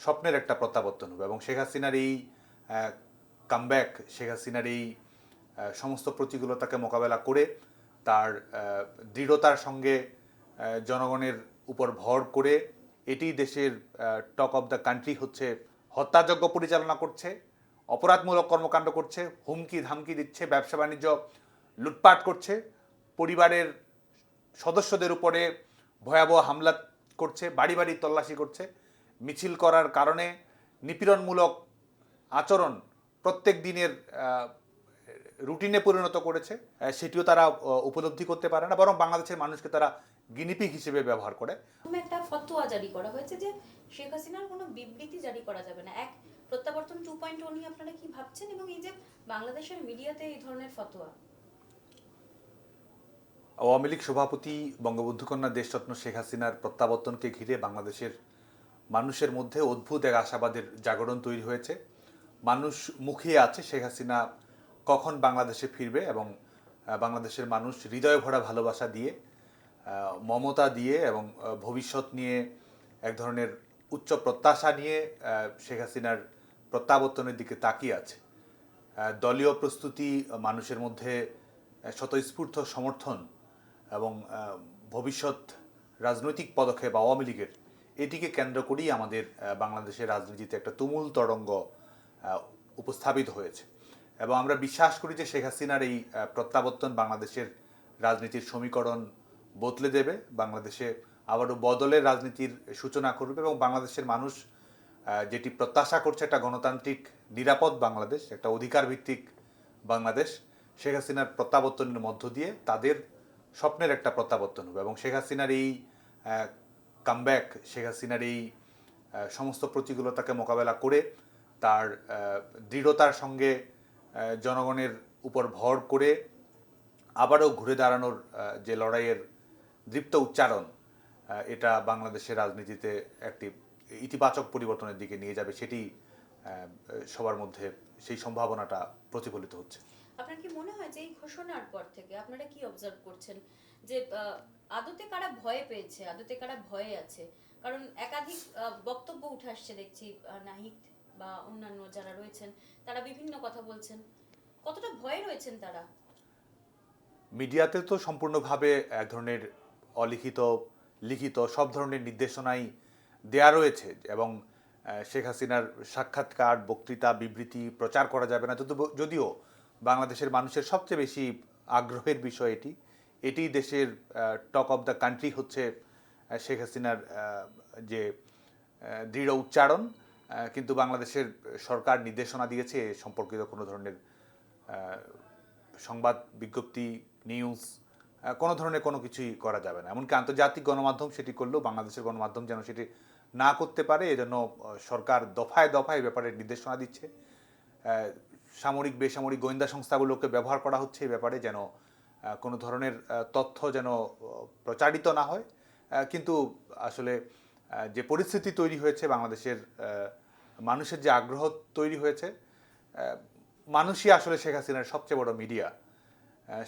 স্বপ্নের একটা প্রত্যাবর্তন হবে এবং শেখ হাসিনার এই কামব্যাক, শেখ হাসিনার এই সমস্ত প্রতিকূলতাকে মোকাবেলা করে তার দৃঢ়তার সঙ্গে জনগণের উপর ভর করে এটি দেশের টক অফ দ্য কান্ট্রি হচ্ছে, হত্যাযজ্ঞ পরিচালনা করছে, অপরাধমূলক কর্মকাণ্ড করছে, হুমকি ধামকি দিচ্ছে, ব্যবসা বাণিজ্য লুটপাট করছে, পরিবারের সদস্যদের উপরে ভয়াবহ হামলা করছে, বাড়ি বাড়ি তল্লাশি করছে, মিছিল করার কারণে নিপীড়নমূলক আচরণ প্রত্যেক দিনের রুটিনে পরিণত করেছে। সেটিও তারা উপলব্ধি করতে পারে না, বরং বাংলাদেশের মানুষকে তারা গিনিপিগ হিসেবে ব্যবহার করে। একটা ফতোয়া জারি করা হয়েছে যে শেখ হাসিনার কোনো বিবৃতি জারি করা যাবে না। এক প্রত্যাবর্তন 2.0 নিয়ে আপনারা কি ভাবছেন, এবং এই যে বাংলাদেশের মিডিয়াতে এই ধরনের ফতোয়া? আওয়ামী লীগ সভাপতি বঙ্গবন্ধু কন্যা দেশরত্ন শেখ হাসিনার প্রত্যাবর্তনকে ঘিরে বাংলাদেশের মানুষের মধ্যে অদ্ভুত এক আশাবাদের জাগরণ তৈরি হয়েছে। মানুষ মুখিয়ে আছে শেখ হাসিনা কখন বাংলাদেশে ফিরবে, এবং বাংলাদেশের মানুষ হৃদয় ভরা ভালোবাসা দিয়ে, মমতা দিয়ে এবং ভবিষ্যৎ নিয়ে এক ধরনের উচ্চ প্রত্যাশা নিয়ে শেখ হাসিনার প্রত্যাবর্তনের দিকে তাকিয়ে আছে। দলীয় প্রস্তুতি, মানুষের মধ্যে স্বতঃস্ফূর্ত সমর্থন এবং ভবিষ্যৎ রাজনৈতিক পদক্ষেপ আওয়ামী লীগের, এটিকে কেন্দ্র করেই আমাদের বাংলাদেশের রাজনীতিতে একটা তুমুল তরঙ্গ উপস্থাপিত হয়েছে। এবং আমরা বিশ্বাস করি যে শেখ হাসিনার এই প্রত্যাবর্তন বাংলাদেশের রাজনীতির সমীকরণ বদলে দেবে, বাংলাদেশে আবারও বদলের রাজনীতির সূচনা করবে এবং বাংলাদেশের মানুষ যেটি প্রত্যাশা করছে, একটা গণতান্ত্রিক নিরাপদ বাংলাদেশ, একটা অধিকার ভিত্তিক বাংলাদেশ, শেখ হাসিনার প্রত্যাবর্তনের মধ্য দিয়ে তাদের স্বপ্নের একটা প্রত্যাবর্তন হবে। এবং শেখ হাসিনার এই কামব্যাক, শেখ হাসিনার এই সমস্ত প্রতিকূলতাকে মোকাবেলা করে তার দৃঢ়তার সঙ্গে জনগণের উপর ভর করে আবারও ঘুরে দাঁড়ানোর যে লড়াইয়ের দীপ্ত উচ্চারণ, এটা বাংলাদেশের রাজনীতিতে একটি ইতিবাচক পরিবর্তনের দিকে নিয়ে যাবে, সেটি সবার মধ্যে সেই সম্ভাবনাটা প্রতিফলিত হচ্ছে। আপনার কি মনে হয় যে এই ঘোষণার পর থেকে আপনারা কি অবজার্ভ করছেন যে আদতে কারা ভয় পেয়েছে, আদতে কারা ভয়ে আছে? কারণ একাধিক বক্তব্য উঠে আসছে, দেখছি নাহিদ বা অন্যান্য যারা রয়েছেন তারা বিভিন্ন কথা বলছেন। কতটা ভয়ে রয়েছেন তারা? মিডিয়াতে তো সম্পূর্ণভাবে এক ধরনের অলিখিত, লিখিত সব ধরনের নির্দেশনাই দেয়া রয়েছে এবং শেখ হাসিনার সাক্ষাৎকার, বক্তৃতা, বিবৃতি প্রচার করা যাবে না। যদিও বাংলাদেশের মানুষের সবচেয়ে বেশি আগ্রহের বিষয় এটি, এটি দেশের টক অফ দ্য কান্ট্রি হচ্ছে শেখ হাসিনার যে দৃঢ় উচ্চারণ, কিন্তু বাংলাদেশের সরকার নির্দেশনা দিয়েছে এ সম্পর্কিত কোনো ধরনের সংবাদ বিজ্ঞপ্তি, নিউজ, কোনো ধরনের কোনো কিছুই করা যাবে না। এমনকি আন্তর্জাতিক গণমাধ্যম সেটি করলেও বাংলাদেশের গণমাধ্যম যেন সেটি না করতে পারে, এজন্য সরকার দফায় দফায় ব্যাপারে নির্দেশনা দিচ্ছে। সামরিক বেসামরিক গোয়েন্দা সংস্থাগুলোকে ব্যবহার করা হচ্ছে এই ব্যাপারে, যেন কোনো ধরনের তথ্য যেন প্রচারিত না হয়। কিন্তু আসলে যে পরিস্থিতি তৈরি হয়েছে, বাংলাদেশের মানুষের যে আগ্রহ তৈরি হয়েছে, মানুষই আসলে শেখ হাসিনার সবচেয়ে বড় মিডিয়া।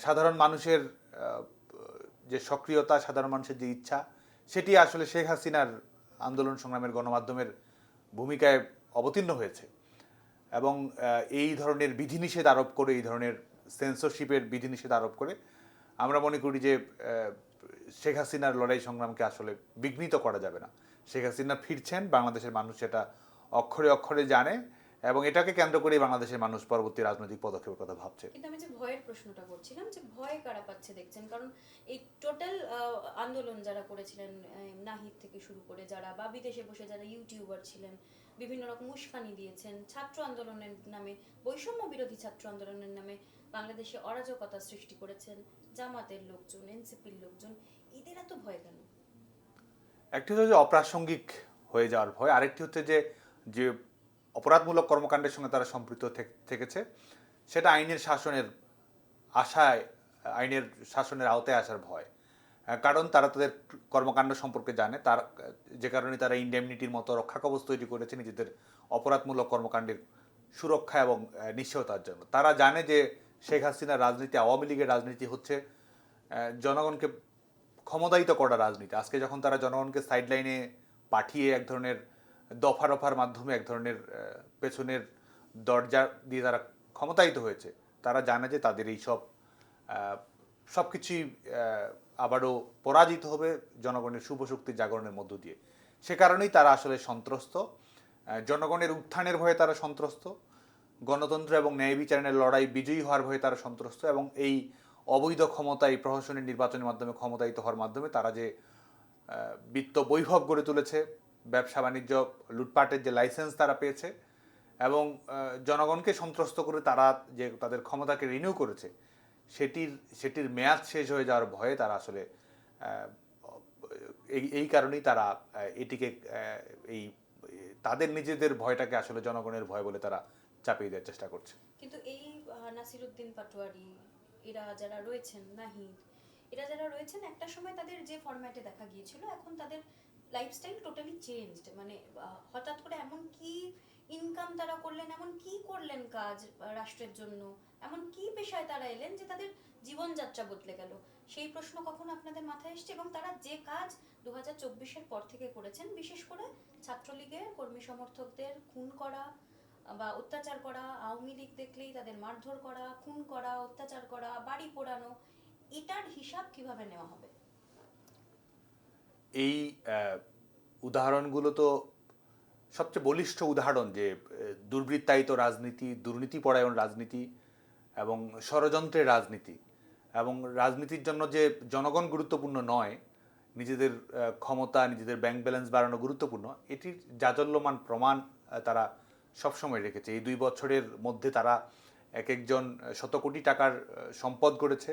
সাধারণ মানুষের যে সক্রিয়তা, সাধারণ মানুষের যে ইচ্ছা, সেটি আসলে শেখ হাসিনার আন্দোলন সংগ্রামের গণমাধ্যমের ভূমিকায় অবতীর্ণ হয়েছে। এবং এই ধরনের বিধিনিষেধ আরোপ করে, এই ধরনের সেন্সরশিপের বিধিনিষেধ আরোপ করে আমরা মনে করি যে শেখ হাসিনার লড়াই সংগ্রামকে আসলে বিঘ্নিত করা যাবে না। শেখ হাসিনা ফিরছেন, বাংলাদেশের মানুষ সেটা অক্ষরে অক্ষরে জানে এবং এটাকে কেন্দ্র করেই বাংলাদেশের মানুষ পরবর্তী রাজনৈতিক পদক্ষেপের কথা ভাবছে। কিন্তু আমি যে ভয়ের প্রশ্নটা করছিলাম, যে ভয় কারা পাচ্ছে দেখছেন? কারণ এই টোটাল আন্দোলন যারা করেছিলেন, নাহিদ থেকে শুরু করে যারা, বা বিদেশে বসে যারা ইউটিউবার ছিলেন, বিভিন্ন রকম উস্কানি দিয়েছেন, ছাত্র আন্দোলনের নামে, বৈষম্য বিরোধী ছাত্র আন্দোলনের নামে বাংলাদেশে অরাজকতা সৃষ্টি করেছেন জামাতের লোকজন, এনসিপির লোকজন, এদের এত ভয় কেন? একটি হচ্ছে যে অপ্রাসঙ্গিক হয়ে যাওয়ার ভয়, আরেকটি হচ্ছে যে যে অপরাধমূলক কর্মকাণ্ডের সঙ্গে তারা সম্পৃক্ত থেকেছে, সেটা আইনের শাসনের আশায়, আইনের শাসনের আওতায় আসার ভয়। কারণ তারা তাদের কর্মকাণ্ড সম্পর্কে জানে, তার যে কারণে তারা ইনডেমনিটির মতো রক্ষা কবচ তৈরি করেছে নিজেদের অপরাধমূলক কর্মকাণ্ডের সুরক্ষা এবং নিশ্চয়তার জন্য। তারা জানে যে শেখ হাসিনার রাজনীতি, আওয়ামী লীগের রাজনীতি হচ্ছে জনগণকে ক্ষমতায়িত করা রাজনীতি। আজকে যখন তারা জনগণকে সাইডলাইনে পাঠিয়ে এক ধরনের দফা রফার মাধ্যমে এক ধরনের পেছনের দরজা দিয়ে তারা ক্ষমতায়িত হয়েছে, তারা জানে যে তাদের এই সব কিছুই আবারও পরাজিত হবে জনগণের শুভ শক্তি জাগরণের মধ্য দিয়ে। সে কারণেই তারা আসলে সন্ত্রস্ত, জনগণের উত্থানের ভয়ে তারা সন্ত্রস্ত, গণতন্ত্র এবং ন্যায় বিচারের লড়াই বিজয়ী হওয়ার ভয়ে তারা সন্ত্রস্ত, এবং এই অবৈধ ক্ষমতায় প্রশাসনের নির্বাচনের মাধ্যমে ক্ষমতায়িত হওয়ার মাধ্যমে তারা যে বিত্ত বৈভব গড়ে তুলেছে, ব্যবসা বাণিজ্য লুটপাটের যে লাইসেন্স তারা পেয়েছে, এবং জনগণকে সন্ত্রস্ত করে তারা যে তাদের ক্ষমতাকে রিনিউ করেছে, সেটির মেয়াদ শেষ হয়ে যাওয়ার ভয়ে তারা আসলে এই কারণেই তারা এটিকে এই তাদের নিজেদের ভয়টাকে আসলে জনগণের ভয় বলে তারা চাপিয়ে দেওয়ার চেষ্টা করছে। কিন্তু এই নাসিরুদ্দিন পাটোয়ারি এরা যারা রয়েছেন, নাহিদ, এরা যারা রয়েছেন, একটা সময় তাদের যে ফরম্যাটে দেখা গিয়েছিল, এখন তাদের লাইফস্টাইল টোটালি চেঞ্জড। মানে হঠাৎ করে এমন কি ইনকাম তারা করলেন, এমন কি করলেন কাজ রাষ্ট্রের জন্য, এমন কি পেশায় তারা এলেন যে তাদের জীবনযাত্রা বদলে গেল? সেই প্রশ্ন কখনো আপনাদের মাথায় এসছে? এবং তারা যে কাজ 2024-এর পর থেকে করেছেন, বিশেষ করে ছাত্রলীগের কর্মী সমর্থকদের খুন করা বা অত্যাচার করা, আওয়ামী লীগ দেখলেই তাদের মারধর করা, খুন করা, অত্যাচার করা, বাড়ি পোড়ানো, এটার হিসাব কিভাবে নেওয়া হবে? এই উদাহরণগুলো তো সবচেয়ে বলিষ্ঠ উদাহরণ যে দুর্বৃত্তায়িত রাজনীতি, দুর্নীতিপরায়ণ রাজনীতি এবং ষড়যন্ত্রের রাজনীতি, এবং রাজনীতির জন্য যে জনগণ গুরুত্বপূর্ণ নয়, নিজেদের ক্ষমতা, নিজেদের ব্যাংক ব্যালেন্স বাড়ানো গুরুত্বপূর্ণ, এটির জাজল্যমান প্রমাণ তারা সবসময় রেখেছে। এই 2 বছরের মধ্যে তারা এক একজন শত কোটি টাকার সম্পদ গড়েছে,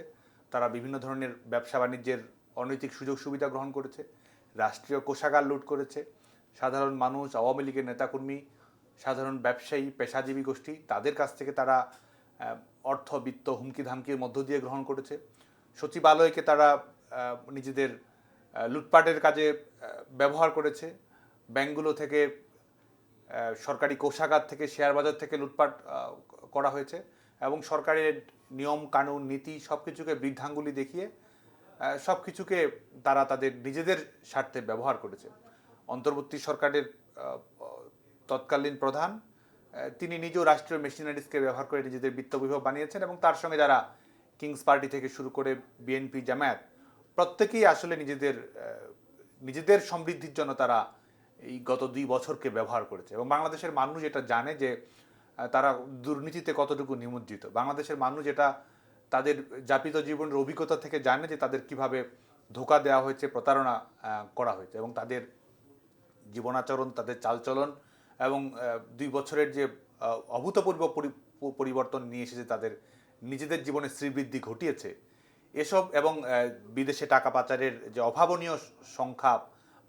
তারা বিভিন্ন ধরনের ব্যবসা বাণিজ্যের অনৈতিক সুযোগ সুবিধা গ্রহণ করেছে, রাষ্ট্রীয় কোষাগার লুট করেছে, সাধারণ মানুষ, আওয়ামী লীগের নেতাকর্মী, সাধারণ ব্যবসায়ী, পেশাজীবী গোষ্ঠী, তাদের কাছ থেকে তারা অর্থ, বিত্ত হুমকি ধামকির মধ্য দিয়ে গ্রহণ করেছে। সচিবালয়কে তারা নিজেদের লুটপাটের কাজে ব্যবহার করেছে, ব্যাংকগুলো থেকে, সরকারি কোষাগার থেকে, শেয়ার বাজার থেকে লুটপাট করা হয়েছে, এবং সরকারের নিয়ম কানুন নীতি সব কিছুকে বৃদ্ধাঙ্গুলি দেখিয়ে সব কিছুকে তারা তাদের নিজেদের স্বার্থে ব্যবহার করেছে। অন্তর্বর্তী সরকারের তৎকালীন প্রধান তিনি নিজেও রাষ্ট্রীয় মেশিনারিজকে ব্যবহার করে নিজেদের বিত্তবৈভব বানিয়েছেন, এবং তার সঙ্গে যারা কিংস পার্টি থেকে শুরু করে বিএনপি, জামায়াত, প্রত্যেকেই আসলে নিজেদের সমৃদ্ধির জন্য তারা এই গত 2 বছরকে ব্যবহার করেছে। এবং বাংলাদেশের মানুষ এটা জানে যে তারা দুর্নীতিতে কতটুকু নিমজ্জিত। বাংলাদেশের মানুষ এটা তাদের যাপিত জীবনের অভিজ্ঞতা থেকে জানে যে তাদের কিভাবে ধোঁকা দেওয়া হয়েছে, প্রতারণা করা হয়েছে, এবং তাদের জীবনাচরণ, তাদের চালচলন এবং 2 বছরের যে অভূতপূর্ব পরিবর্তন নিয়ে এসেছে, তাদের নিজেদের জীবনে শ্রীবৃদ্ধি ঘটিয়েছে এসব, এবং বিদেশে টাকা পাচারের যে অভাবনীয় সংখ্যা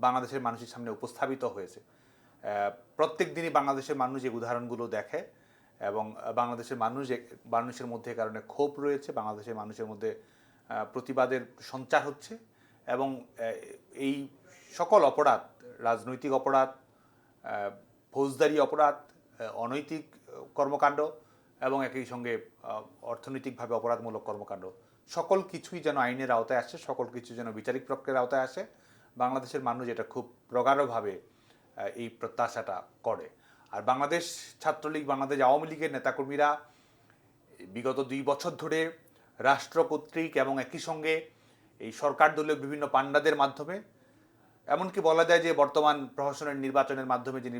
বাংলাদেশের মানুষের সামনে উপস্থাপিত হয়েছে। প্রত্যেক দিনই বাংলাদেশের মানুষ এই উদাহরণগুলো দেখে, এবং মানুষের মধ্যে কারণে ক্ষোভ রয়েছে, বাংলাদেশের মানুষের মধ্যে প্রতিবাদের সঞ্চার হচ্ছে, এবং এই সকল অপরাধ, রাজনৈতিক অপরাধ, ফৌজদারি অপরাধ, অনৈতিক কর্মকাণ্ড এবং একই সঙ্গে অর্থনৈতিকভাবে অপরাধমূলক কর্মকাণ্ড, সকল কিছুই যেন আইনের আওতায় আসে, সকল কিছু যেন বিচারিক প্রক্রিয়ার আওতায় আসে। বাংলাদেশের মানুষ এটা খুব প্রগাঢ়ভাবে এই প্রত্যাশাটা করে। আর বাংলাদেশ ছাত্রলীগ, বাংলাদেশ আওয়ামী লীগের নেতাকর্মীরা বিগত 2 বছর ধরে রাষ্ট্র কর্তৃক এবং একই সঙ্গে এই সরকার দলীয় বিভিন্ন পাণ্ডাদের মাধ্যমে, এমনকি বলা যায় যে বর্তমান প্রশাসনের নির্বাচনের মাধ্যমে যিনি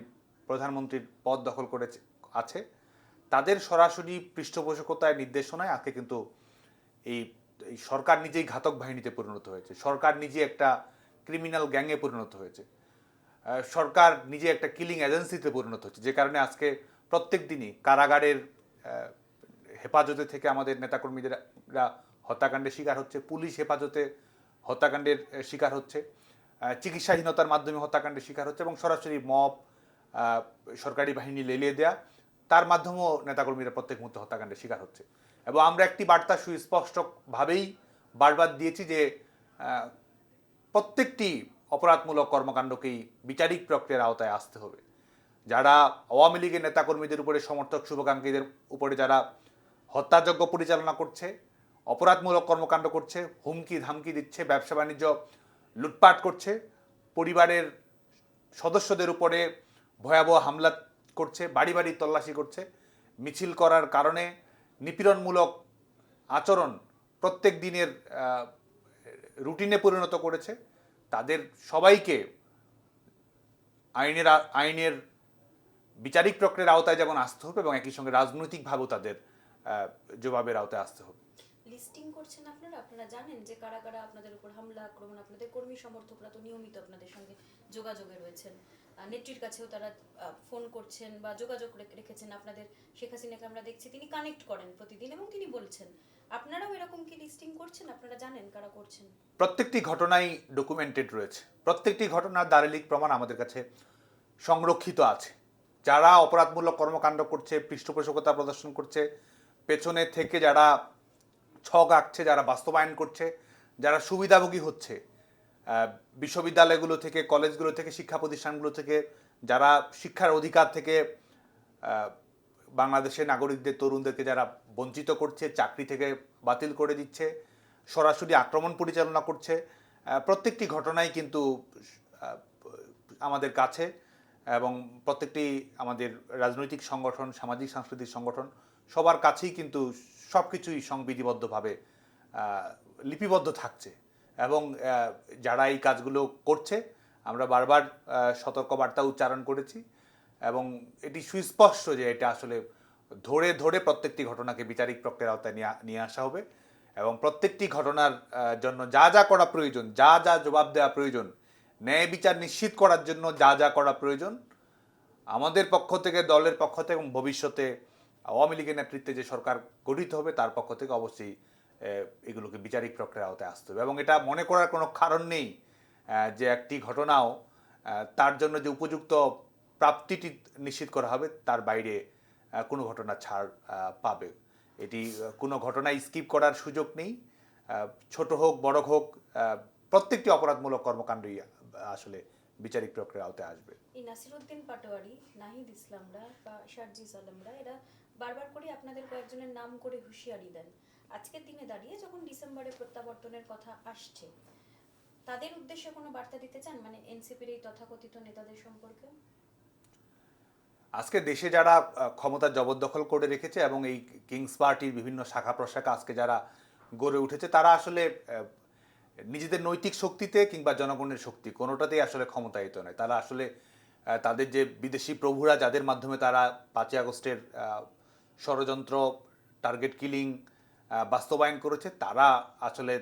প্রধানমন্ত্রীর পদ দখল আছে, তাদের সরাসরি পৃষ্ঠপোষকতায়, নির্দেশনায় আজকে কিন্তু এই সরকার নিজেই ঘাতক বাহিনীতে পরিণত হয়েছে, সরকার নিজে একটা ক্রিমিনাল গ্যাংয়ে পরিণত হয়েছে, সরকার নিজে একটা কিলিং এজেন্সিতে পরিণত হচ্ছে, যে কারণে আজকে প্রত্যেক দিনই কারাগারের হেফাজতে থেকে আমাদের নেতাকর্মীরা হত্যাকাণ্ডের শিকার হচ্ছে, পুলিশ হেফাজতে হত্যাকাণ্ডের শিকার হচ্ছে, চিকিৎসাহীনতার মাধ্যমে হত্যাকাণ্ডের শিকার হচ্ছে, এবং সরাসরি মব, সরকারি বাহিনী লেলিয়ে দেয়া, তার মাধ্যমেও নেতাকর্মীরা প্রত্যেক মুহূর্তে হত্যাকাণ্ডের শিকার হচ্ছে। এবং আমরা একটি বার্তা সুস্পষ্টভাবেই বারবার দিয়েছি যে প্রত্যেকটি অপরাধমূলক কর্মকাণ্ডকেই বিচারিক প্রক্রিয়ার আওতায় আসতে হবে। যারা আওয়ামী লীগের নেতাকর্মীদের উপরে, সমর্থক শুভাকাঙ্ক্ষীদের উপরে যারা হত্যাযজ্ঞ পরিচালনা করছে, অপরাধমূলক কর্মকাণ্ড করছে, হুমকি ধামকি দিচ্ছে, ব্যবসা বাণিজ্য লুটপাট করছে, পরিবারের সদস্যদের উপরে ভয়াবহ হামলা করছে, বাড়ি বাড়ি তল্লাশি করছে, মিছিল করার কারণে নিপীড়নমূলক আচরণ প্রত্যেক দিনের রুটিনে পরিণত করেছে, তাদের সবাইকে আইনের বিচারিক প্রক্রিয়ার আওতায় যেমন আসতে হবে এবং একই সঙ্গে রাজনৈতিকভাবেও তাদের জবাবের আওতায় আসতে হবে। লিস্টিং করছেন আপনারা, আপনারা জানেন যে কারা কারা আপনাদের উপর হামলা আক্রমণ, আপনাদের কর্মী সমর্থকরা তো নিয়মিত আপনাদের সঙ্গে যোগাযোগে রয়েছেন, নেত্রীর কাছেও তারা ফোন করছেন বা যোগাযোগ রেখেছেন আপনাদের। শেখ হাসিনাকে আমরা দেখছি তিনি কানেক্ট করেন প্রতিদিন এবং তিনি বলছেন, আপনারাও এরকম কি লিস্টিং করছেন? আপনারা জানেন কারা করছেন? প্রত্যেকটি ঘটনাই ডকুমেন্টেড রয়েছে, প্রত্যেকটি ঘটনার দালিলিক প্রমাণ আমাদের কাছে সংরক্ষিত আছে। যারা অপরাধমূলক কর্মকাণ্ড করছে, পৃষ্ঠপোষকতা প্রদর্শন করছে, পেছনে থেকে যারা ছক আঁকছে, যারা বাস্তবায়ন করছে, যারা সুবিধাভোগী হচ্ছে, বিশ্ববিদ্যালয়গুলো থেকে, কলেজগুলো থেকে, শিক্ষা প্রতিষ্ঠানগুলো থেকে, যারা শিক্ষার অধিকার থেকে বাংলাদেশের নাগরিকদের, তরুণদেরকে যারা বঞ্চিত করছে, চাকরি থেকে বাতিল করে দিচ্ছে, সরাসরি আক্রমণ পরিচালনা করছে, প্রত্যেকটি ঘটনাই কিন্তু আমাদের কাছে এবং প্রত্যেকটি আমাদের রাজনৈতিক সংগঠন, সামাজিক সাংস্কৃতিক সংগঠন সবার কাছেই কিন্তু সব কিছুই সংবিধিবদ্ধভাবে লিপিবদ্ধ থাকছে। এবং যারা এই কাজগুলো করছে আমরা বারবার সতর্কবার্তা উচ্চারণ করেছি এবং এটি সুস্পষ্ট যে এটা আসলে ধরে ধরে প্রত্যেকটি ঘটনাকে বিচারিক প্রক্রিয়ার আওতায় নিয়ে আসা হবে এবং প্রত্যেকটি ঘটনার জন্য যা যা করা প্রয়োজন, যা যা জবাব দেওয়া প্রয়োজন, ন্যায় বিচার নিশ্চিত করার জন্য যা যা করা প্রয়োজন, আমাদের পক্ষ থেকে, দলের পক্ষ থেকে এবং ভবিষ্যতে আওয়ামী লীগের নেতৃত্বে যে সরকার গঠিত হবে তার পক্ষ থেকে অবশ্যই এগুলোকে বিচারিক প্রক্রিয়ার আওতায় আসতে হবে। এবং এটা মনে করার কোনো কারণ নেই যে একটি ঘটনাও তার জন্য যে উপযুক্ত প্রাপ্তিটি নিশ্চিত করা হবে তার বাইরে কোনো ঘটনা ছাড় পাবে। এটি কোনো ঘটনায় স্কিপ করার সুযোগ নেই। ছোট হোক বড় হোক, প্রত্যেকটি অপরাধমূলক কর্মকাণ্ডই আসলে বিচারিক প্রক্রিয়ার আওতায় আসবে। এই নাসিরউদ্দিন পাটোয়ারি, নাহিদ ইসলামরা বা শারজিস আলমরা এরা বারবার করে আপনাদের কয়েকজনের নাম করে হুঁশিয়ারি দেন। আজকের দিনে দাঁড়িয়ে যখন ডিসেম্বরে প্রত্যাবর্তনের কথা আসছে, তাদের উদ্দেশ্যে কোনো বার্তা দিতে চান, মানে এনসিপির এই তথাকথিত নেতাদের সম্পর্কে? আজকে দেশে যারা ক্ষমতা জবরদখল করে রেখেছে এবং এই কিংস পার্টির বিভিন্ন শাখা প্রশাখা আজকে যারা গড়ে উঠেছে, তারা আসলে নিজেদের নৈতিক শক্তিতে কিংবা জনগণের শক্তি কোনোটাতেই আসলে ক্ষমতায়িত নয়। তারা আসলে তাদের যে বিদেশি প্রভুরা যাদের মাধ্যমে তারা 5ই আগস্টের ষড়যন্ত্র, টার্গেট কিলিং বাস্তবায়ন করেছে, তারা আসলে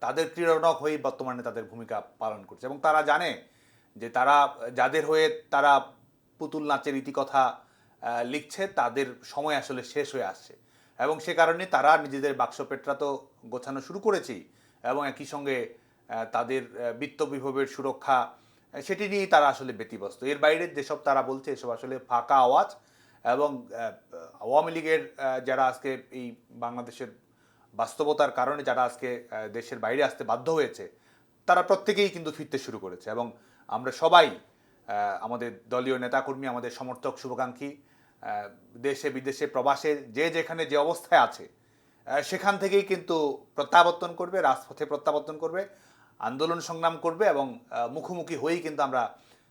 তাদের ক্রীড়নক হয়েই বর্তমানে তাদের ভূমিকা পালন করছে এবং তারা জানে যে তারা যাদের হয়ে তারা পুতুল নাচের ইতিকথা লিখছে তাদের সময় আসলে শেষ হয়ে আসছে এবং সে কারণে তারা নিজেদের বাক্সপেটরা তো গোছানো শুরু করেছেই এবং একই সঙ্গে তাদের বিত্ত বিভবের সুরক্ষা সেটি নিয়েই তারা আসলে ব্যতিব্যস্ত। এর বাইরে যেসব তারা বলছে এসব আসলে ফাঁকা আওয়াজ এবং আওয়ামী লীগের যারা আজকে এই বাংলাদেশের বাস্তবতার কারণে যারা আজকে দেশের বাইরে আসতে বাধ্য হয়েছে তারা প্রত্যেকেই কিন্তু ফিরতে শুরু করেছে এবং আমরা সবাই আমাদের দলীয় নেতাকর্মী, আমাদের সমর্থক, শুভাকাঙ্ক্ষী দেশে বিদেশে প্রবাসে যে যেখানে যে অবস্থায় আছে সেখান থেকেই কিন্তু প্রত্যাবর্তন করবে, রাজপথে প্রত্যাবর্তন করবে, আন্দোলন সংগ্রাম করবে এবং মুখোমুখি হয়েই কিন্তু আমরা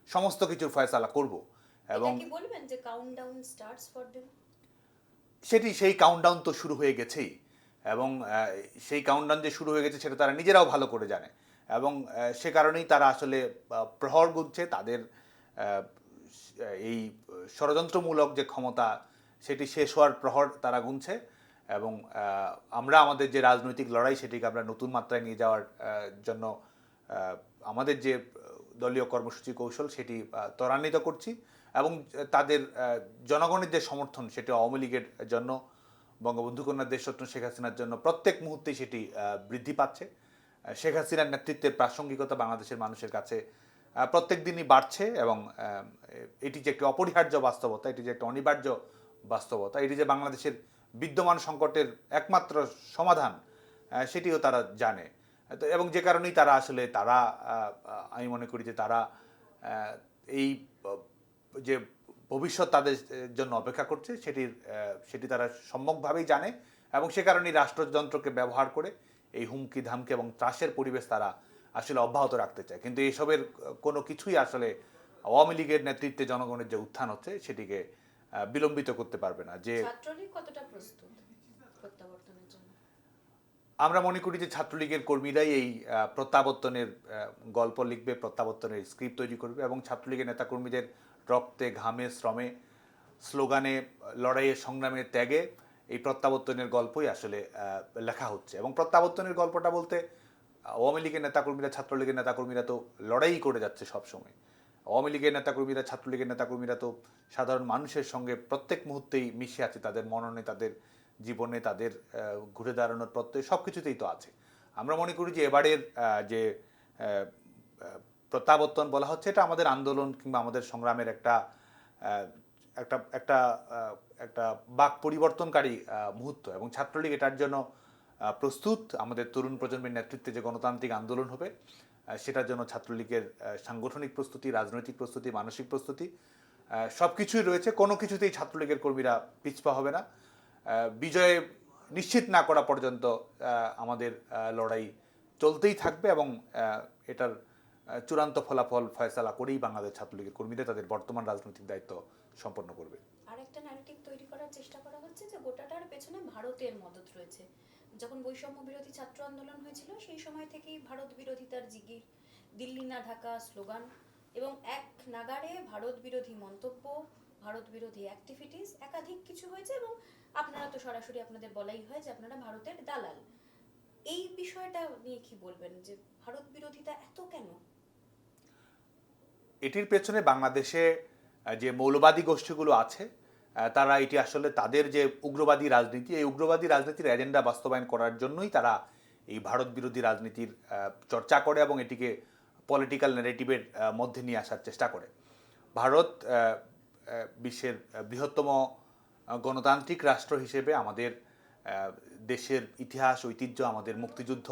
সমস্ত কিছুর ফয়সালা করব। এবং কি বলবেন যে কাউন্টডাউন স্টার্টস ফর দেম? সেই কাউন্টডাউন তো শুরু হয়ে গেছেই এবং সেই কাউন্টডাউন যে শুরু হয়ে গেছে সেটা তারা নিজেরাও ভালো করে জানে এবং সে কারণেই তারা আসলে প্রহর গুনছে তাদের এই ষড়যন্ত্রমূলক যে ক্ষমতা সেটি শেষ হওয়ার প্রহর তারা গুনছে এবং আমরা আমাদের যে রাজনৈতিক লড়াই সেটিকে আমরা নতুন মাত্রায় নিয়ে যাওয়ার জন্য আমাদের যে দলীয় কর্মসূচি কৌশল সেটি ত্বরান্বিত করছি এবং তাদের জনগণের যে সমর্থন সেটি আওয়ামী লীগের জন্য, বঙ্গবন্ধু কন্যা দেশরত্ন শেখ হাসিনার জন্য প্রত্যেক মুহূর্তেই সেটি বৃদ্ধি পাচ্ছে। শেখ হাসিনার নেতৃত্বের প্রাসঙ্গিকতা বাংলাদেশের মানুষের কাছে প্রত্যেক দিনই বাড়ছে এবং এটি যে একটি অপরিহার্য বাস্তবতা, এটি যে একটা অনিবার্য বাস্তবতা, এটি যে বাংলাদেশের বিদ্যমান সংকটের একমাত্র সমাধান সেটিও তারা জানে এবং যে কারণেই তারা আসলে আমি মনে করি যে তারা এই যে ভবিষ্যৎ তাদের জন্য অপেক্ষা করছে সেটি তারা সম্যকভাবেই জানে এবং সে কারণেই রাষ্ট্রযন্ত্রকে ব্যবহার করে এই হুমকি ধামকি এবং ত্রাসের পরিবেশ তারা আসলে অব্যাহত রাখতে চায়। কিন্তু এসবের কোনো কিছুই আসলে আওয়ামী লীগের নেতৃত্বে জনগণের যে উত্থান হচ্ছে সেটিকে বিলম্বিত করতে পারবে না। যে ছাত্রলীগ কতটা প্রস্তুত প্রত্যাবর্তনের জন্য? আমরা মনে করি যে ছাত্রলীগের কর্মীরাই এই প্রত্যাবর্তনের গল্প লিখবে, প্রত্যাবর্তনের স্ক্রিপ্ট তৈরি করবে, এবং ছাত্রলীগের নেতাকর্মীদের রক্তে, ঘামে, শ্রমে, স্লোগানে, লড়াইয়ের সংগ্রামে, ত্যাগে এই প্রত্যাবর্তনের গল্পই আসলে লেখা হচ্ছে। এবং প্রত্যাবর্তনের গল্পটা বলতে আওয়ামী লীগের নেতাকর্মীরা, ছাত্রলীগের নেতাকর্মীরা তো লড়াই করে যাচ্ছে সবসময়। আওয়ামী লীগের নেতাকর্মীরা, ছাত্রলীগের নেতাকর্মীরা তো সাধারণ মানুষের সঙ্গে প্রত্যেক মুহূর্তেই মিশে আছে, তাদের মননে, তাদের জীবনে, তাদের ঘুরে দাঁড়ানোর প্রত্যয় সব কিছুতেই তো আছে। আমরা মনে করি যে এবারের যে প্রত্যাবর্তন বলা হচ্ছে, এটা আমাদের আন্দোলন কিংবা আমাদের সংগ্রামের একটা একটা একটা একটা বাক পরিবর্তনকারী মুহূর্ত, এবং ছাত্রলীগ এটার জন্য প্রস্তুত। আমাদের তরুণ প্রজন্মের নেতৃত্বে যে গণতান্ত্রিক আন্দোলন হবে সেটার জন্য ছাত্রলীগের সাংগঠনিক প্রস্তুতি, রাজনৈতিক প্রস্তুতি, মানসিক প্রস্তুতি সব কিছুই রয়েছে। কোনো কিছুতেই ছাত্রলীগের কর্মীরা পিছপা হবে না। বিজয় নিশ্চিত না করা পর্যন্ত আমাদের লড়াই চলতেই থাকবে, এবং এটার চূড়ান্ত ফলাফল ফয়সালা করেই বাংলাদেশ ছাত্রলীগের কর্মীরা তাদের বর্তমান রাজনৈতিক দায়িত্ব সম্পন্ন করবে। আরেকটা ন্যারেটিভ তৈরি করার চেষ্টা করা হচ্ছে যে গোটাটার পেছনে ভারতের মদদ রয়েছে। যখন বৈষম্য বিরোধী ছাত্র আন্দোলন হয়েছিল সেই সময় থেকেই ভারত বিরোধিতার জিগির, দিল্লি না ঢাকা স্লোগান, এবং এক নাগাড়ে ভারত বিরোধী মন্তব্য, ভারত বিরোধী অ্যাক্টিভিটিস একাধিক কিছু হয়েছে। এবং আপনারা তো সরাসরি আপনাদের বলাই হয় যে আপনারা ভারতের দালাল। এই বিষয়টা নিয়ে কি বলবেন, যে ভারত বিরোধিতা এত কেন? এটির পেছনে বাংলাদেশে যে মৌলবাদী গোষ্ঠীগুলো আছে তারা এটি আসলে তাদের যে উগ্রবাদী রাজনীতি, এই উগ্রবাদী রাজনীতির এজেন্ডা বাস্তবায়ন করার জন্যই তারা এই ভারত বিরোধী রাজনীতির চর্চা করে এবং এটিকে পলিটিক্যাল ন্যারেটিভের মধ্যে নিয়ে আসার চেষ্টা করে। ভারত বিশ্বের বৃহত্তম গণতান্ত্রিক রাষ্ট্র হিসেবে আমাদের দেশের ইতিহাস, ঐতিহ্য, আমাদের মুক্তিযুদ্ধ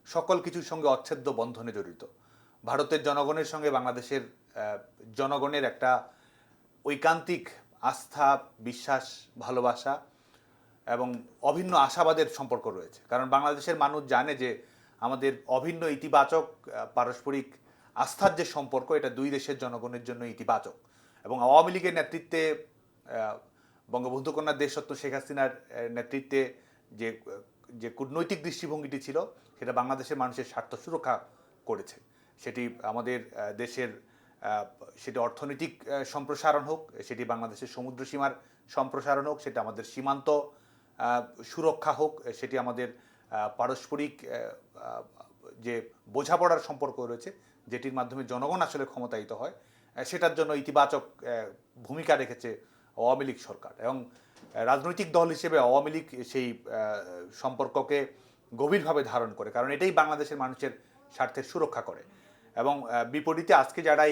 সকল কিছুর সঙ্গে অচ্ছেদ্য বন্ধনে জড়িত। ভারতের জনগণের সঙ্গে বাংলাদেশের জনগণের একটা ঐকান্তিক আস্থা, বিশ্বাস, ভালোবাসা এবং অভিন্ন আশাবাদের সম্পর্ক রয়েছে। কারণ বাংলাদেশের মানুষ জানে যে আমাদের অভিন্ন ইতিবাচক পারস্পরিক আস্থার যে সম্পর্ক, এটা দুই দেশের জনগণের জন্য ইতিবাচক। এবং আওয়ামী লীগের নেতৃত্বে, বঙ্গবন্ধু কন্যা দেশরত্ন শেখ হাসিনার নেতৃত্বে যে যে কূটনৈতিক দৃষ্টিভঙ্গিটি ছিল, সেটা বাংলাদেশের মানুষের স্বার্থ সুরক্ষা করেছে। সেটি আমাদের দেশের সেটি অর্থনৈতিক সম্প্রসারণ হোক, সেটি বাংলাদেশের সমুদ্র সীমার সম্প্রসারণ হোক, সেটা আমাদের সীমান্ত সুরক্ষা হোক, সেটি আমাদের পারস্পরিক যে বোঝাপড়ার সম্পর্ক রয়েছে, যেটির মাধ্যমে জনগণ আসলে ক্ষমতায়িত হয়, সেটার জন্য ইতিবাচক ভূমিকা রেখেছে আওয়ামী লীগ সরকার। এবং রাজনৈতিক দল হিসেবে আওয়ামী লীগ সেই সম্পর্ককে গভীরভাবে ধারণ করে, কারণ এটাই বাংলাদেশের মানুষের স্বার্থের সুরক্ষা করে। এবং বিপরীতে আজকে যারা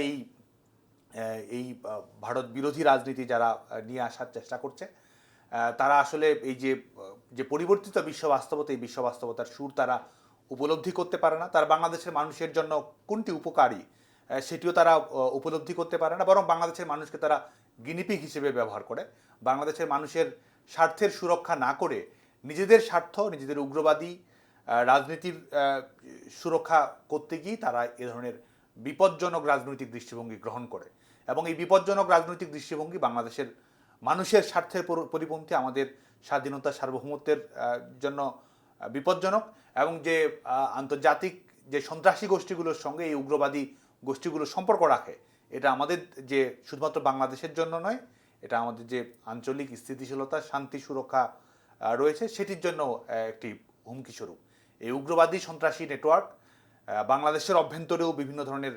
এই ভারত বিরোধী রাজনীতি যারা নিয়ে আসার চেষ্টা করছে, তারা আসলে এই যে পরিবর্তিত বিশ্ব বাস্তবতা, এই বিশ্ব বাস্তবতার সুর তারা উপলব্ধি করতে পারে না। তারা বাংলাদেশের মানুষের জন্য কোনটি উপকারী সেটিও তারা উপলব্ধি করতে পারে না, বরং বাংলাদেশের মানুষকে তারা গিনিপিগ হিসেবে ব্যবহার করে। বাংলাদেশের মানুষের স্বার্থের সুরক্ষা না করে নিজেদের স্বার্থ, নিজেদের উগ্রবাদী রাজনীতির সুরক্ষা করতে গিয়ে তারা এ ধরনের বিপজ্জনক রাজনৈতিক দৃষ্টিভঙ্গি গ্রহণ করে। এবং এই বিপজ্জনক রাজনৈতিক দৃষ্টিভঙ্গি বাংলাদেশের মানুষের স্বার্থের পরিপন্থী, আমাদের স্বাধীনতা, সার্বভৌমত্বের জন্য বিপজ্জনক। এবং যে আন্তর্জাতিক যে সন্ত্রাসী গোষ্ঠীগুলোর সঙ্গে এই উগ্রবাদী গোষ্ঠীগুলো সম্পর্ক রাখে, এটা আমাদের যে শুধুমাত্র বাংলাদেশের জন্য নয়, এটা আমাদের যে আঞ্চলিক স্থিতিশীলতা, শান্তি, সুরক্ষা রয়েছে সেটির জন্য একটি হুমকি স্বরূপ। এই উগ্রবাদী সন্ত্রাসী নেটওয়ার্ক বাংলাদেশের অভ্যন্তরেও বিভিন্ন ধরনের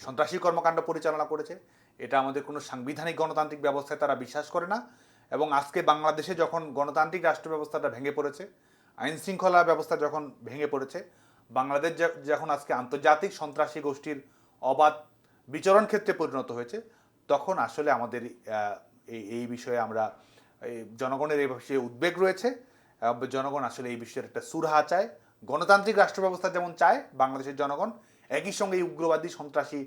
সন্ত্রাসী কর্মকাণ্ড পরিচালনা করেছে। এটা আমাদের কোনো সাংবিধানিক গণতান্ত্রিক ব্যবস্থায় তারা বিশ্বাস করে না। এবং আজকে বাংলাদেশে যখন গণতান্ত্রিক রাষ্ট্র ব্যবস্থাটা ভেঙে পড়েছে, আইন শৃঙ্খলা ব্যবস্থা যখন ভেঙে পড়েছে, বাংলাদেশ যখন আজকে আন্তর্জাতিক সন্ত্রাসী গোষ্ঠীর অবাধ বিচরণ ক্ষেত্রে পরিণত হয়েছে, তখন আসলে আমাদের এই বিষয়ে আমরা জনগণের এই বিষয়ে উদ্বেগ রয়েছে। জনগণ আসলে এই বিষয়ের একটা সুরাহা চায়। গণতান্ত্রিক রাষ্ট্র ব্যবস্থা যেমন চায় বাংলাদেশের জনগণ, একই সঙ্গে এই উগ্রবাদী সন্ত্রাসী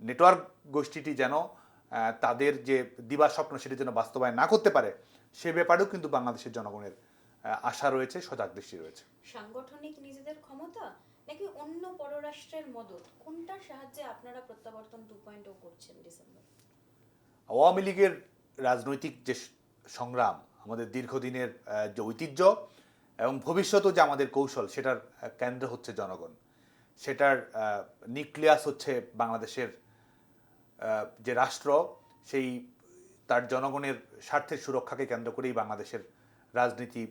নেটওয়ার্ক গোষ্ঠীটি যেন তাদের যে দিবা স্বপ্ন সেটি যেন বাস্তবায়ন না করতে পারে, সে ব্যাপারেও কিন্তু বাংলাদেশের জনগণের আশা রয়েছে, সজাগ দৃষ্টি রয়েছে। সাংগঠনিক নিজেদের ক্ষমতা নাকি অন্য পররাষ্ট্রের মদত, কোনটার সাহায্যে আপনারা প্রত্যাবর্তন 2.0 করছেন ডিসেম্বর? আওয়ামী লীগের রাজনৈতিক যে সংগ্রাম, আমাদের দীর্ঘদিনের যে ঐতিহ্য এবং ভবিষ্যতেও যে আমাদের কৌশল, সেটার কেন্দ্র হচ্ছে জনগণ। সেটার নিউক্লিয়াস হচ্ছে বাংলাদেশের যে রাষ্ট্র, সেই তার জনগণের স্বার্থের সুরক্ষাকে কেন্দ্র করেই বাংলাদেশের রাজনীতি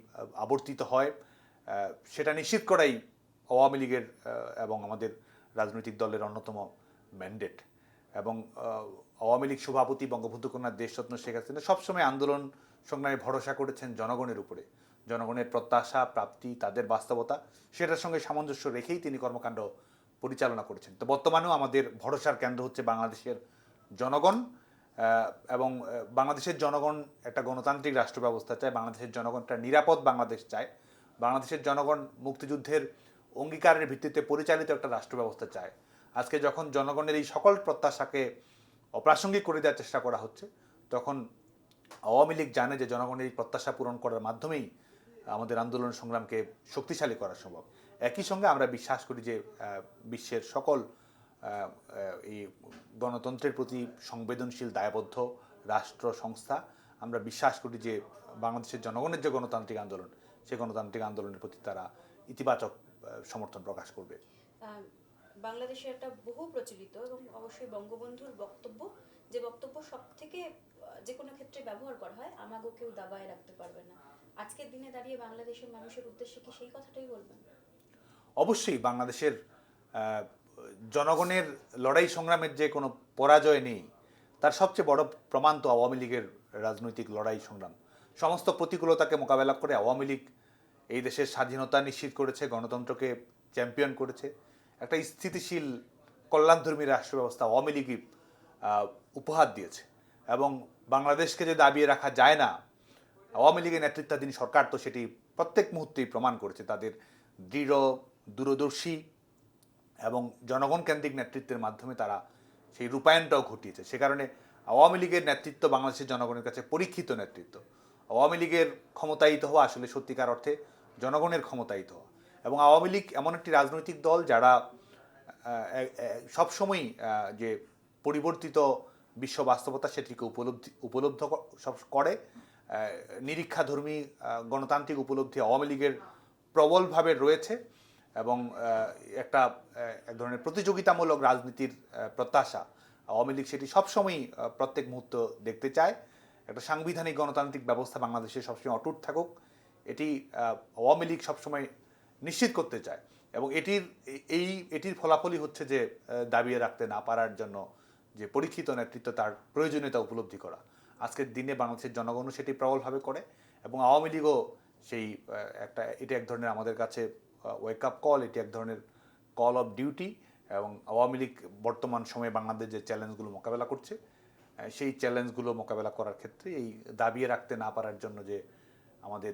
আবর্তিত হয়। সেটা নিশ্চিত করাই আওয়ামী লীগের এবং আমাদের রাজনৈতিক দলের অন্যতম ম্যান্ডেট। এবং আওয়ামী লীগ সভাপতি বঙ্গবন্ধু কন্যা দেশরত্ন শেখ হাসিনা সবসময় আন্দোলন সংগ্রামে ভরসা করেছেন জনগণের উপরে। জনগণের প্রত্যাশা, প্রাপ্তি, তাদের বাস্তবতা, সেটার সঙ্গে সামঞ্জস্য রেখেই তিনি কর্মকাণ্ড পরিচালনা করেছেন। তো বর্তমানেও আমাদের ভরসার কেন্দ্র হচ্ছে বাংলাদেশের জনগণ। এবং বাংলাদেশের জনগণ একটা গণতান্ত্রিক রাষ্ট্র ব্যবস্থা চায়, বাংলাদেশের জনগণ একটা নিরাপদ বাংলাদেশ চায়, বাংলাদেশের জনগণ মুক্তিযুদ্ধের অঙ্গীকারের ভিত্তিতে পরিচালিত একটা রাষ্ট্র ব্যবস্থা চায়। আজকে যখন জনগণের এই সকল প্রত্যাশাকে অপ্রাসঙ্গিক করে দেওয়ার চেষ্টা করা হচ্ছে, তখন আওয়ামী লীগ জানে যে জনগণের এই প্রত্যাশা পূরণ করার মাধ্যমেই আমাদের আন্দোলন সংগ্রামকে শক্তিশালী করা সম্ভব। একই সঙ্গে আমরা বিশ্বাস করি যে বিশ্বের সকল এই গণতন্ত্রের প্রতি সংবেদনশীল দায়বদ্ধ রাষ্ট্র সংস্থা, আমরা বিশ্বাস করি যে বাংলাদেশের জনগণের যে গণতান্ত্রিক আন্দোলন, সেই গণতান্ত্রিক আন্দোলনের প্রতি তারা ইতিবাচক সমর্থন প্রকাশ করবে। বাংলাদেশে একটা বহু প্রচলিত এবং অবশ্যই বঙ্গবন্ধুর বক্তব্য, যে বক্তব্য সব থেকে যে কোনো ক্ষেত্রে ব্যবহার করা হয়, আমাগো কেউ দাবায় রাখতে পারবে না, আজকের দিনে দাঁড়িয়ে বাংলাদেশের মানুষের উদ্দেশ্যে কি সেই কথাটাই বলবেন? অবশ্যই বাংলাদেশের জনগণের লড়াই সংগ্রামের যে কোনো পরাজয় নেই, তার সবচেয়ে বড় প্রমাণ তো আওয়ামী লীগের রাজনৈতিক লড়াই সংগ্রাম। সমস্ত প্রতিকূলতাকে মোকাবেলা করে আওয়ামী লীগ এই দেশের স্বাধীনতা নিশ্চিত করেছে, গণতন্ত্রকে চ্যাম্পিয়ন করেছে। একটা স্থিতিশীল কল্যাণধর্মী রাষ্ট্র ব্যবস্থা আওয়ামী লীগই উপহার দিয়েছে। এবং বাংলাদেশকে যে দাবিয়ে রাখা যায় না, আওয়ামী লীগের নেতৃত্বাধীন সরকার তো সেটি প্রত্যেক মুহূর্তেই প্রমাণ করেছে। তাদের দৃঢ়, দূরদর্শী এবং জনগণ কেন্দ্রিক নেতৃত্বের মাধ্যমে তারা সেই রূপায়ণটাও ঘটিয়েছে। সে কারণে আওয়ামী লীগের নেতৃত্ব বাংলাদেশের জনগণের কাছে পরীক্ষিত নেতৃত্ব। আওয়ামী লীগের ক্ষমতায়িত হওয়া আসলে সত্যিকার অর্থে জনগণের ক্ষমতায়িত হওয়া। এবং আওয়ামী লীগ এমন একটি রাজনৈতিক দল যারা সবসময়ই যে পরিবর্তিত বিশ্ব বাস্তবতা সেটিকে উপলব্ধ সব করে। নিরীক্ষাধর্মী গণতান্ত্রিক উপলব্ধি আওয়ামী লীগের প্রবলভাবে রয়েছে এবং এক ধরনের প্রতিযোগিতামূলক রাজনীতির প্রত্যাশা আওয়ামী লীগ সেটি সবসময়ই প্রত্যেক মুহূর্ত দেখতে চায়। একটা সাংবিধানিক গণতান্ত্রিক ব্যবস্থা বাংলাদেশে সবসময় অটুট থাকুক, এটি আওয়ামী লীগ সবসময় নিশ্চিত করতে চায়। এবং এটির ফলাফলই হচ্ছে যে দাবিয়ে রাখতে না পারার জন্য যে পরীক্ষিত নেতৃত্ব, তার প্রয়োজনীয়তা উপলব্ধি করা। আজকের দিনে বাংলাদেশের জনগণও সেটি প্রবলভাবে করে এবং আওয়ামী লীগও সেই এটি এক ধরনের আমাদের কাছে ওয়েক আপ কল, এটি এক ধরনের কল অফ ডিউটি। এবং আওয়ামী লীগ বর্তমান সময়ে বাংলাদেশ যে চ্যালেঞ্জগুলো মোকাবেলা করছে, সেই চ্যালেঞ্জগুলো মোকাবেলা করার ক্ষেত্রে এই দাবিয়ে রাখতে না পারার জন্য যে আমাদের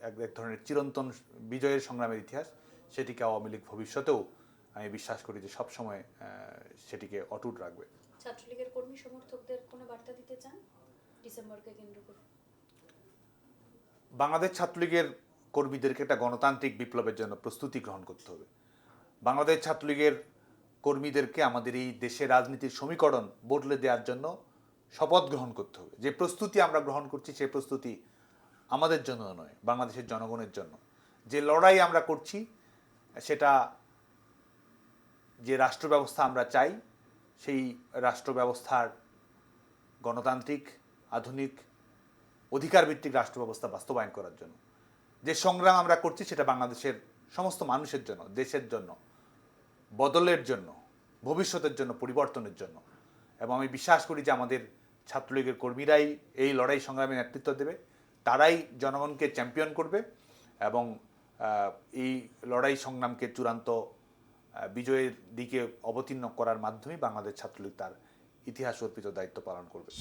এক ধরনের চিরন্তন বিজয়ের সংগ্রামের ইতিহাস, সেটিকে আওয়ামী লীগ ভবিষ্যতেও আমি বিশ্বাস করি যে সবসময় সেটিকে অটুট রাখবে। ছাত্রলীগের কর্মী সমর্থকদের কোনো বার্তা দিতে চান ডিসেম্বরকে কেন্দ্র করে? বাংলাদেশ ছাত্রলীগের কর্মীদেরকে একটা গণতান্ত্রিক বিপ্লবের জন্য প্রস্তুতি গ্রহণ করতে হবে। বাংলাদেশ ছাত্রলীগের কর্মীদেরকে আমাদের এই দেশের রাজনীতির সমীকরণ বদলে দেওয়ার জন্য শপথ গ্রহণ করতে হবে। যে প্রস্তুতি আমরা গ্রহণ করছি, সেই প্রস্তুতি আমাদের জন্য নয়, বাংলাদেশের জনগণের জন্য। যে লড়াই আমরা করছি, সেটা যে রাষ্ট্র ব্যবস্থা আমরা চাই, সেই রাষ্ট্র ব্যবস্থার গণতান্ত্রিক, আধুনিক, অধিকারভিত্তিক রাষ্ট্র ব্যবস্থা বাস্তবায়ন করার জন্য। যে সংগ্রাম আমরা করছি, সেটা বাংলাদেশের সমস্ত মানুষের জন্য, দেশের জন্য, বদলের জন্য, ভবিষ্যতের জন্য, পরিবর্তনের জন্য। এবং আমি বিশ্বাস করি যে আমাদের ছাত্রলীগের কর্মীরাই এই লড়াই সংগ্রামে নেতৃত্ব দেবে, তারাই জনগণকে চ্যাম্পিয়ন করবে এবং এই লড়াই সংগ্রামকে চূড়ান্ত বিজয়ের দিকে অবতীর্ণ করার মাধ্যমে বাংলাদেশ ছাত্রলীগ তার ইতিহাস অর্পিত দায়িত্ব পালন করবে।